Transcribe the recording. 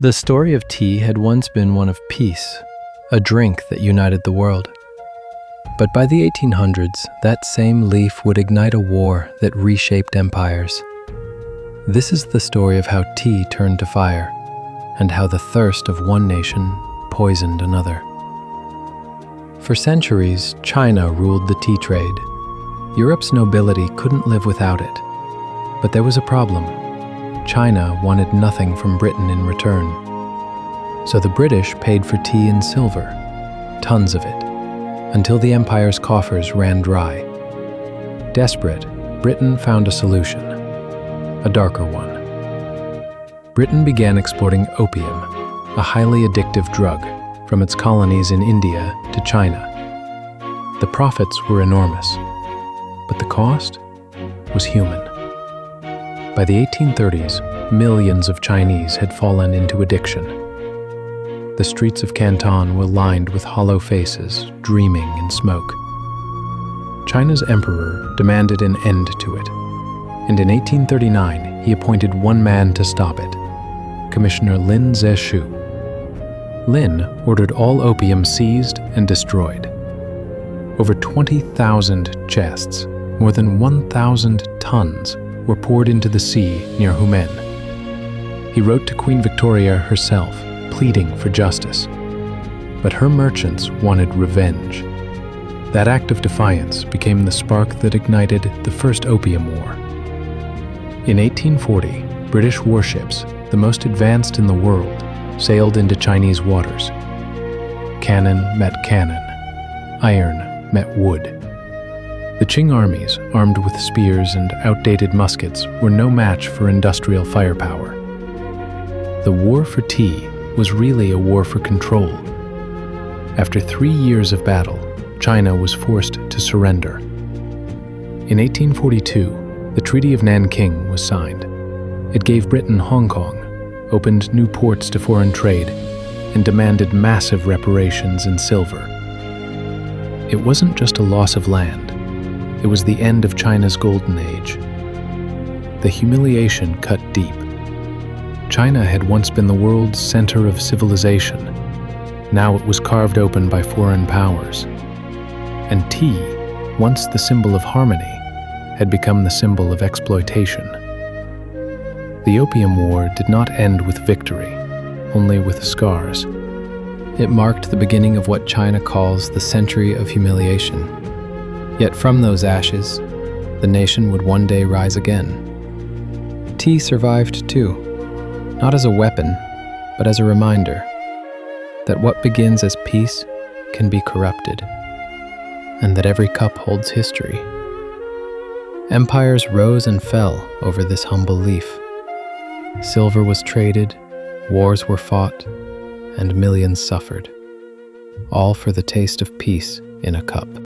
The story of tea had once been one of peace, a drink that united the world. But by the 1800s, that same leaf would ignite a war that reshaped empires. This is the story of how tea turned to fire, and how the thirst of one nation poisoned another. For centuries, China ruled the tea trade. Europe's nobility couldn't live without it. But there was a problem. China wanted nothing from Britain in return. So the British paid for tea in silver, tons of it, until the empire's coffers ran dry. Desperate, Britain found a solution, a darker one. Britain began exporting opium, a highly addictive drug, from its colonies in India to China. The profits were enormous, but the cost was human. By the 1830s, millions of Chinese had fallen into addiction. The streets of Canton were lined with hollow faces, dreaming in smoke. China's emperor demanded an end to it, and in 1839 he appointed one man to stop it, Commissioner Lin Zexu. Lin ordered all opium seized and destroyed. Over 20,000 chests, more than 1,000 tons, were poured into the sea near Humen. He wrote to Queen Victoria herself, pleading for justice. But her merchants wanted revenge. That act of defiance became the spark that ignited the First Opium War. In 1840, British warships, the most advanced in the world, sailed into Chinese waters. Cannon met cannon. Iron met wood. The Qing armies, armed with spears and outdated muskets, were no match for industrial firepower. The war for tea was really a war for control. After 3 years of battle, China was forced to surrender. In 1842, the Treaty of Nanking was signed. It gave Britain Hong Kong, opened new ports to foreign trade, and demanded massive reparations in silver. It wasn't just a loss of land. It was the end of China's golden age. The humiliation cut deep. China had once been the world's center of civilization. Now it was carved open by foreign powers. And tea, once the symbol of harmony, had become the symbol of exploitation. The Opium War did not end with victory, only with scars. It marked the beginning of what China calls the century of humiliation. Yet from those ashes, the nation would one day rise again. Tea survived too, not as a weapon, but as a reminder that what begins as peace can be corrupted, and that every cup holds history. Empires rose and fell over this humble leaf. Silver was traded, wars were fought, and millions suffered, all for the taste of peace in a cup.